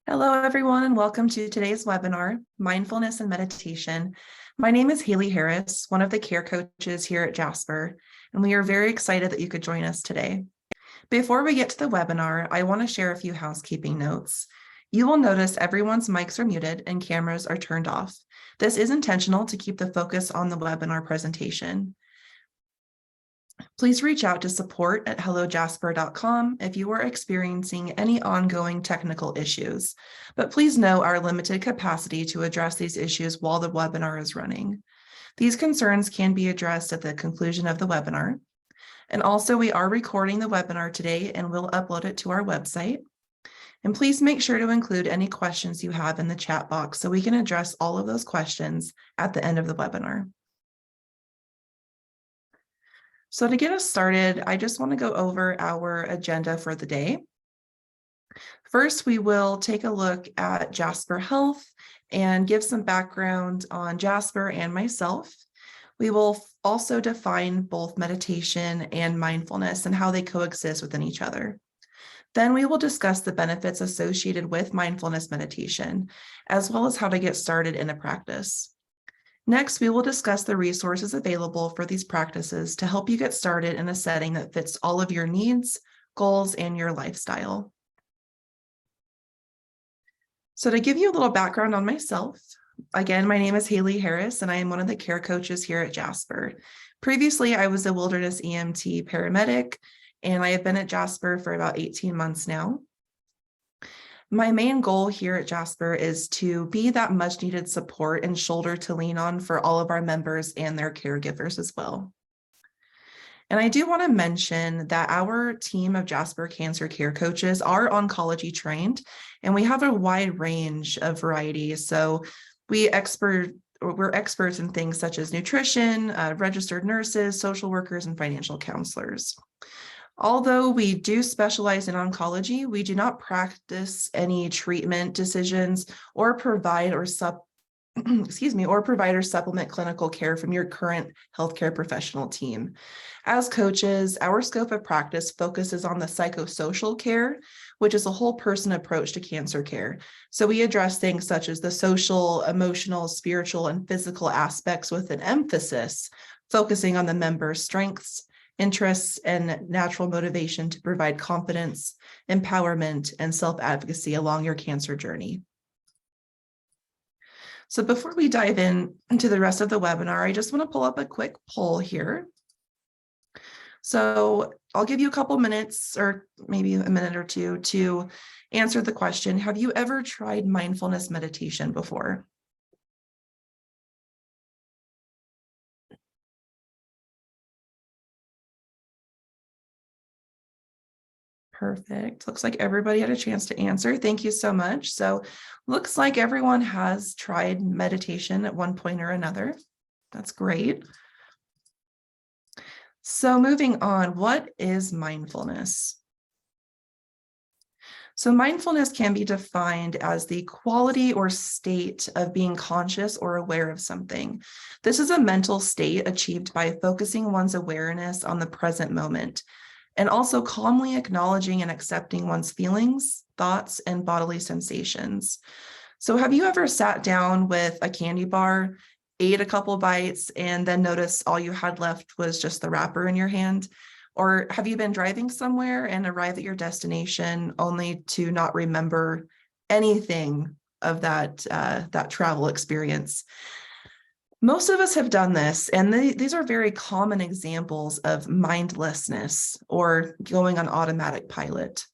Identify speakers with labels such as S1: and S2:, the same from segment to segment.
S1: Hello, everyone, and welcome to today's webinar, Mindfulness and Meditation. My name is Haley Harris, one of the care coaches here at Jasper, and we are very excited that you could join us today. Before we get to the webinar, I want to share a few housekeeping notes. You will notice everyone's mics are muted and cameras are turned off. This is intentional to keep the focus on the webinar presentation. Please reach out to support@hellojasper.com if you are experiencing any ongoing technical issues, but please know our limited capacity to address these issues while the webinar is running. These concerns can be addressed at the conclusion of the webinar. And also, we are recording the webinar today and we'll upload it to our website. And please make sure to include any questions you have in the chat box so we can address all of those questions at the end of the webinar. So to get us started, I just want to go over our agenda for the day. First, we will take a look at Jasper Health and give some background on Jasper and myself. We will also define both meditation and mindfulness and how they coexist within each other. Then we will discuss the benefits associated with mindfulness meditation, as well as how to get started in a practice. Next, we will discuss the resources available for these practices to help you get started in a setting that fits all of your needs, goals, and your lifestyle. So to give you a little background on myself, again, my name is Haley Harris, and I am one of the care coaches here at Jasper. Previously, I was a wilderness EMT paramedic, and I have been at Jasper for about 18 months now. My main goal here at Jasper is to be that much needed support and shoulder to lean on for all of our members and their caregivers as well. And I do want to mention that our team of Jasper Cancer Care Coaches are oncology trained, and we have a wide range of varieties. So we're experts in things such as nutrition, registered nurses, social workers, and financial counselors. Although we do specialize in oncology, we do not practice any treatment decisions or provide or supplement clinical care from your current healthcare professional team. As coaches, our scope of practice focuses on the psychosocial care, which is a whole person approach to cancer care. So we address things such as the social, emotional, spiritual, and physical aspects with an emphasis focusing on the member's strengths, interests, and natural motivation to provide confidence, empowerment, and self-advocacy along your cancer journey. So before we dive into the rest of the webinar, I just want to pull up a quick poll here. So I'll give you a couple minutes or maybe a minute or two to answer the question, have you ever tried mindfulness meditation before? Perfect. Looks like everybody had a chance to answer. Thank you so much. So looks like everyone has tried meditation at one point or another. That's great. So moving on, what is mindfulness? So mindfulness can be defined as the quality or state of being conscious or aware of something. This is a mental state achieved by focusing one's awareness on the present moment, and also calmly acknowledging and accepting one's feelings, thoughts, and bodily sensations. So have you ever sat down with a candy bar, ate a couple bites, and then noticed all you had left was just the wrapper in your hand? Or have you been driving somewhere and arrived at your destination only to not remember anything of that travel experience? Most of us have done this, and these are very common examples of mindlessness or going on automatic pilot.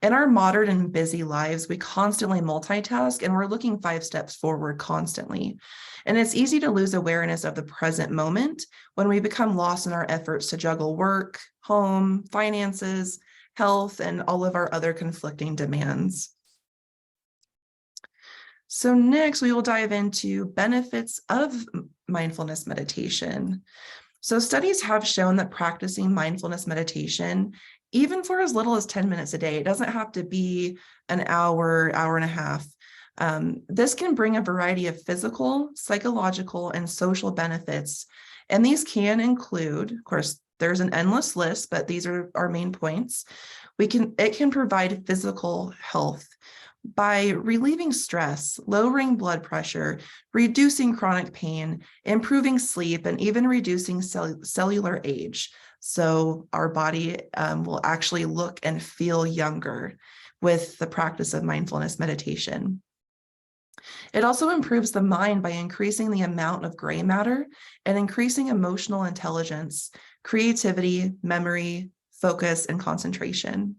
S1: In our modern and busy lives, we constantly multitask and we're looking 5 steps forward constantly. And it's easy to lose awareness of the present moment when we become lost in our efforts to juggle work, home, finances, health, and all of our other conflicting demands. So next, we will dive into benefits of mindfulness meditation. So studies have shown that practicing mindfulness meditation, even for as little as 10 minutes a day, it doesn't have to be an hour, hour and a half. This can bring a variety of physical, psychological, and social benefits. And these can include, of course, there's an endless list, but these are our main points. It can provide physical health. by relieving stress, lowering blood pressure, reducing chronic pain, improving sleep, and even reducing cellular age. So our body will actually look and feel younger with the practice of mindfulness meditation. It also improves the mind by increasing the amount of gray matter and increasing emotional intelligence, creativity, memory, focus, and concentration.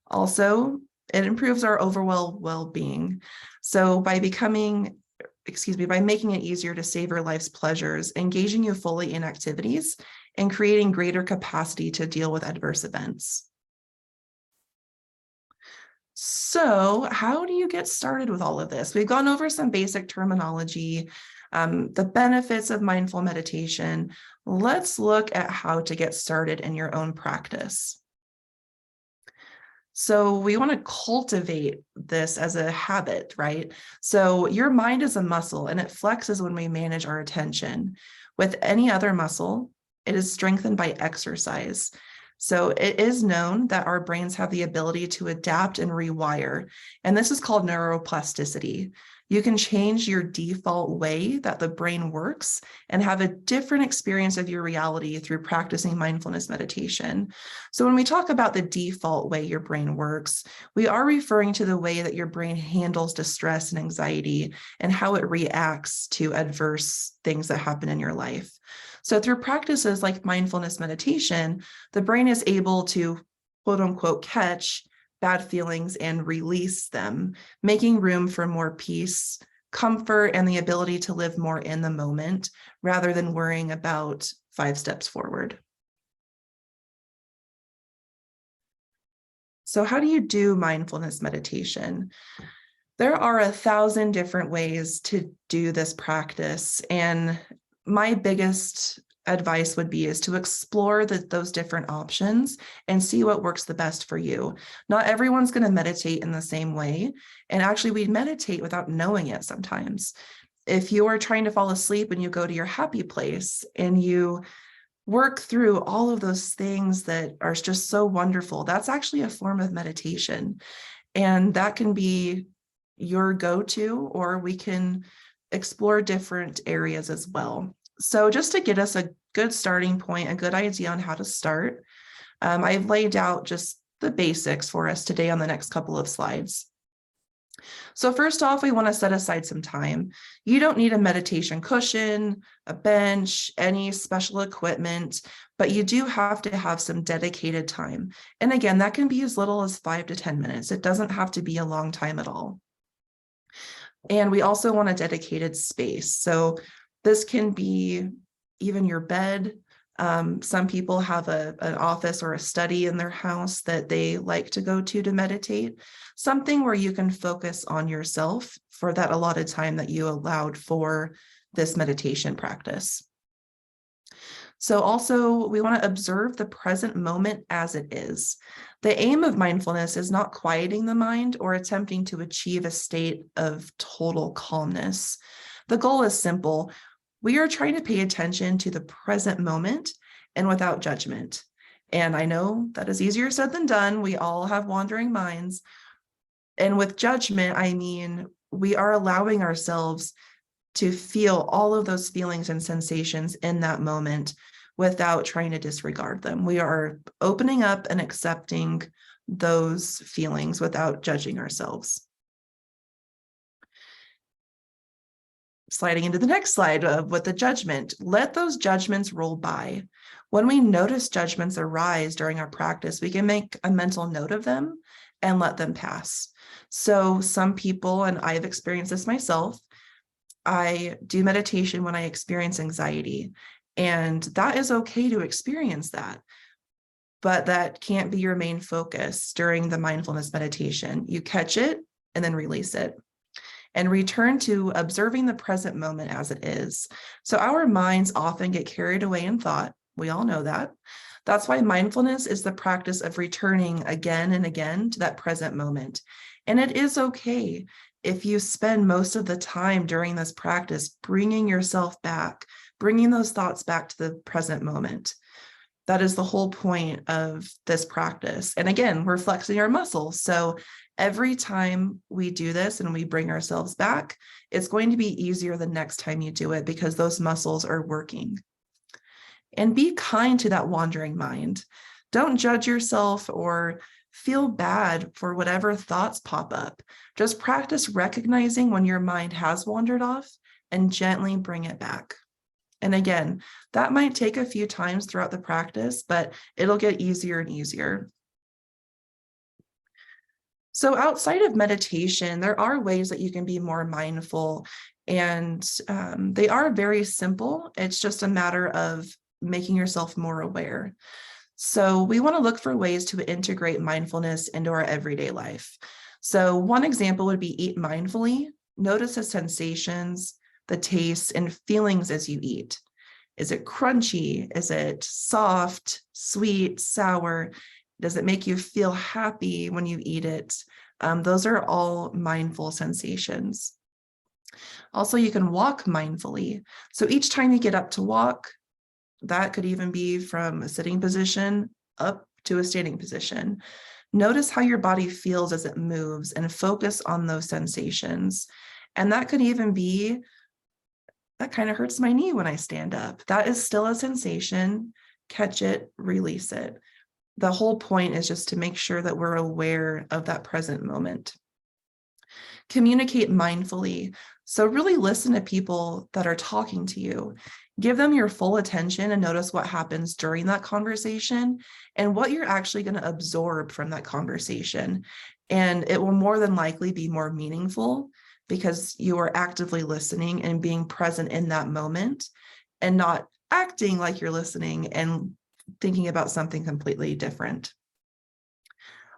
S1: Also, it improves our overall well-being. So by making it easier to savor life's pleasures, engaging you fully in activities, and creating greater capacity to deal with adverse events. So how do you get started with all of this? We've gone over some basic terminology, the benefits of mindful meditation. Let's look at how to get started in your own practice. So we want to cultivate this as a habit, right? So your mind is a muscle and it flexes when we manage our attention. With any other muscle, it is strengthened by exercise. So it is known that our brains have the ability to adapt and rewire, and this is called neuroplasticity. You can change your default way that the brain works and have a different experience of your reality through practicing mindfulness meditation. So when we talk about the default way your brain works, we are referring to the way that your brain handles distress and anxiety and how it reacts to adverse things that happen in your life. So through practices like mindfulness meditation, the brain is able to, quote unquote, catch bad feelings and release them, making room for more peace, comfort, and the ability to live more in the moment rather than worrying about 5 steps forward. So how do you do mindfulness meditation? There are 1,000 different ways to do this practice, and my biggest advice would be is to explore those different options and see what works the best for you. Not everyone's going to meditate in the same way. And actually, we meditate without knowing it sometimes. If you are trying to fall asleep and you go to your happy place and you work through all of those things that are just so wonderful, that's actually a form of meditation. And that can be your go-to, or we can explore different areas as well. So just to get us a good starting point, a good idea on how to start, I've laid out just the basics for us today on the next couple of slides. So first off, we want to set aside some time. You don't need a meditation cushion, a bench, any special equipment, but you do have to have some dedicated time. And again, that can be as little as 5 to 10 minutes. It doesn't have to be a long time at all. And we also want a dedicated space. So this can be even your bed. Some people have an office or a study in their house that they like to go to meditate, something where you can focus on yourself for that allotted time that you allowed for this meditation practice. So also, we want to observe the present moment as it is. The aim of mindfulness is not quieting the mind or attempting to achieve a state of total calmness. The goal is simple. We are trying to pay attention to the present moment and without judgment. And I know that is easier said than done. We all have wandering minds. And with judgment, I mean, we are allowing ourselves to feel all of those feelings and sensations in that moment without trying to disregard them. We are opening up and accepting those feelings without judging ourselves. Sliding into the next slide with the judgment, let those judgments roll by. When we notice judgments arise during our practice, we can make a mental note of them and let them pass. So some people, and I've experienced this myself, I do meditation when I experience anxiety, and that is okay to experience that, but that can't be your main focus during the mindfulness meditation. You catch it and then release it and return to observing the present moment as it is. So our minds often get carried away in thought. We all know that. That's why mindfulness is the practice of returning again and again to that present moment. And it is okay if you spend most of the time during this practice bringing yourself back, bringing those thoughts back to the present moment. That is the whole point of this practice. And again, we're flexing our muscles. So Every time we do this and we bring ourselves back, it's going to be easier the next time you do it because those muscles are working. And be kind to that wandering mind. Don't judge yourself or feel bad for whatever thoughts pop up. Just practice recognizing when your mind has wandered off and gently bring it back. And again, that might take a few times throughout the practice, but it'll get easier and easier. So outside of meditation, there are ways that you can be more mindful, and they are very simple. It's just a matter of making yourself more aware. So we want to look for ways to integrate mindfulness into our everyday life. So one example would be eat mindfully. Notice the sensations, the tastes, and feelings as you eat. Is it crunchy? Is it soft, sweet, sour? Does it make you feel happy when you eat it? Those are all mindful sensations. Also, you can walk mindfully. So each time you get up to walk, that could even be from a sitting position up to a standing position. Notice how your body feels as it moves and focus on those sensations. And that could even be, that kind of hurts my knee when I stand up. That is still a sensation. Catch it, release it. The whole point is just to make sure that we're aware of that present moment. Communicate mindfully. So really listen to people that are talking to you. Give them your full attention and notice what happens during that conversation and what you're actually going to absorb from that conversation. And it will more than likely be more meaningful because you are actively listening and being present in that moment and not acting like you're listening and thinking about something completely different.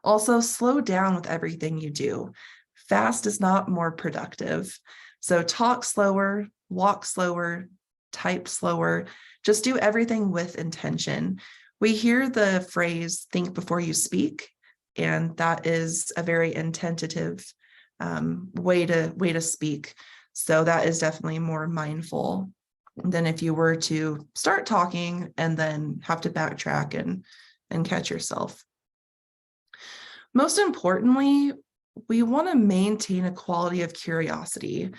S1: Also, slow down with everything you do. Fast is not more productive. So talk slower, walk slower, type slower, just do everything with intention. We hear the phrase, think before you speak, and that is a very intentive way to speak. So that is definitely more mindful than if you were to start talking and then have to backtrack and catch yourself. Most importantly, we want to maintain a quality of curiosity.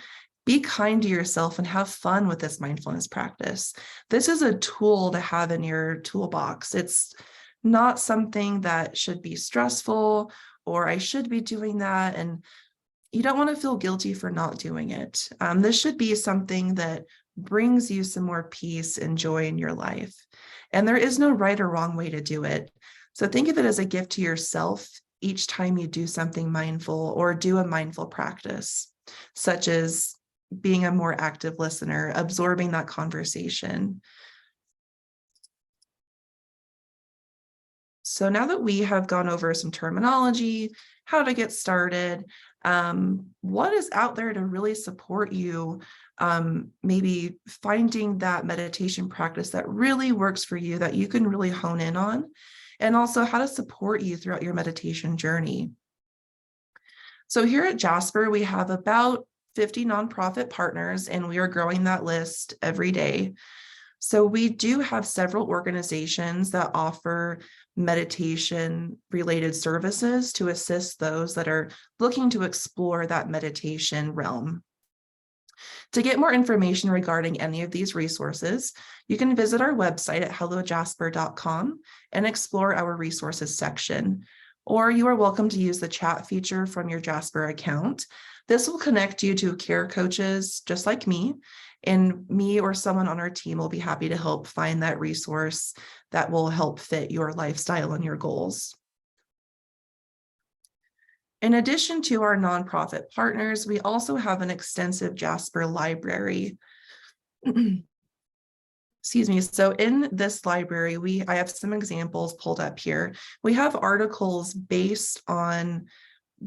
S1: Be kind to yourself and have fun with this mindfulness practice. This is a tool to have in your toolbox. It's not something that should be stressful or I should be doing that. And you don't want to feel guilty for not doing it. This should be something that brings you some more peace and joy in your life. And there is no right or wrong way to do it. So think of it as a gift to yourself each time you do something mindful or do a mindful practice, such as being a more active listener, absorbing that conversation. So now that we have gone over some terminology, how to get started, what is out there to really support you, maybe finding that meditation practice that really works for you, that you can really hone in on, and also how to support you throughout your meditation journey. So here at Jasper, we have about 50 nonprofit partners, and we are growing that list every day. So we do have several organizations that offer meditation related services to assist those that are looking to explore that meditation realm. To get more information regarding any of these resources, you can visit our website at hellojasper.com and explore our resources section. Or you are welcome to use the chat feature from your Jasper account. This will connect you to care coaches just like me, and me or someone on our team will be happy to help find that resource that will help fit your lifestyle and your goals. In addition to our nonprofit partners, we also have an extensive Jasper library. Excuse me. So in this library, I have some examples pulled up here. We have articles based on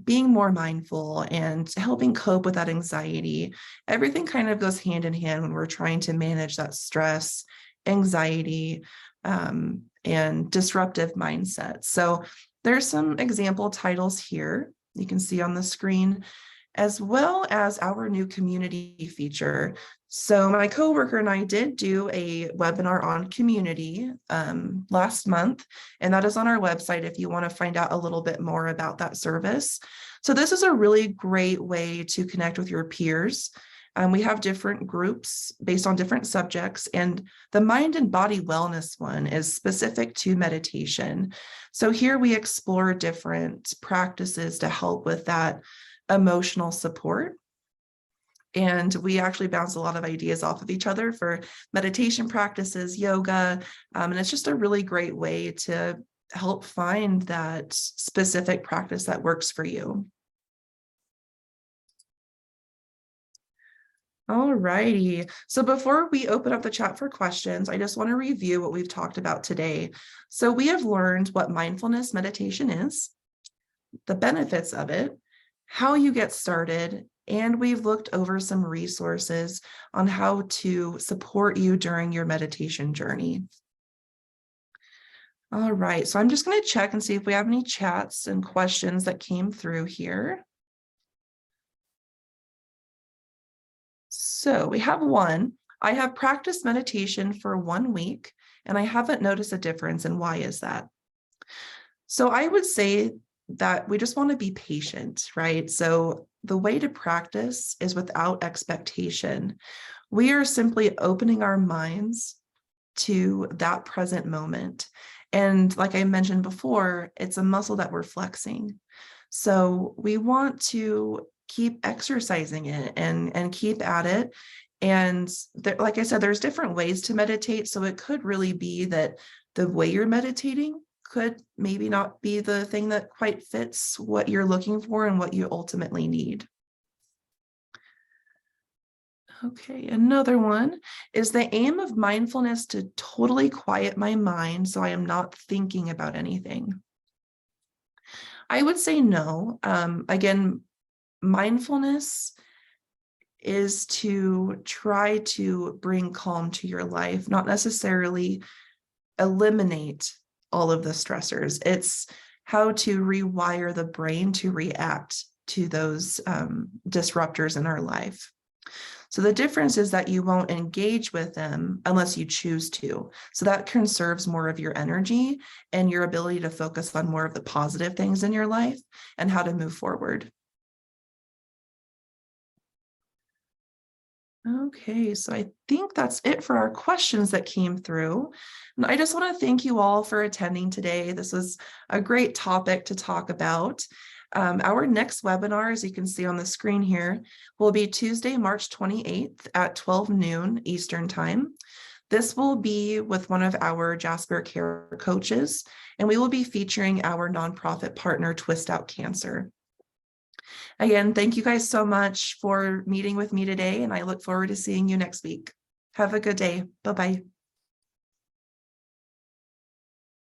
S1: being more mindful and helping cope with that anxiety. Everything kind of goes hand in hand when we're trying to manage that stress, anxiety, and disruptive mindset. So there's some example titles here you can see on the screen. as well as our new community feature. So my coworker and I did do a webinar on community last month, and that is on our website if you want to find out a little bit more about that service. So this is a really great way to connect with your peers. We have different groups based on different subjects, and the mind and body wellness one is specific to meditation. So here we explore different practices to help with that emotional support. And we actually bounce a lot of ideas off of each other for meditation practices, yoga, and it's just a really great way to help find that specific practice that works for you. All righty. So before we open up the chat for questions, I just want to review what we've talked about today. So we have learned what mindfulness meditation is, the benefits of it, how you get started, and we've looked over some resources on how to support you during your meditation journey. All right, so I'm just going to check and see if we have any chats and questions that came through here. So we have one. I have practiced meditation for 1 week and I haven't noticed a difference. And why is that? So I would say that we just want to be patient, right? So the way to practice is without expectation. We are simply opening our minds to that present moment. And like I mentioned before, it's a muscle that we're flexing. So we want to keep exercising it and keep at it. And there, like I said, there's different ways to meditate. So it could really be that the way you're meditating could maybe not be the thing that quite fits what you're looking for and what you ultimately need. Okay, another one is the aim of mindfulness to totally quiet my mind so I am not thinking about anything. I would say no. Again, mindfulness is to try to bring calm to your life, not necessarily eliminate all of the stressors. It's how to rewire the brain to react to those disruptors in our life. So the difference is that you won't engage with them unless you choose to. So that conserves more of your energy and your ability to focus on more of the positive things in your life and how to move forward. Okay, so I think that's it for our questions that came through. And I just want to thank you all for attending today. This was a great topic to talk about. Our next webinar, as you can see on the screen here, will be Tuesday, March 28th at 12 noon Eastern Time. This will be with one of our Jasper Care Coaches, and we will be featuring our nonprofit partner, Twist Out Cancer. Again, thank you guys so much for meeting with me today, and I look forward to seeing you next week. Have a good day. Bye-bye.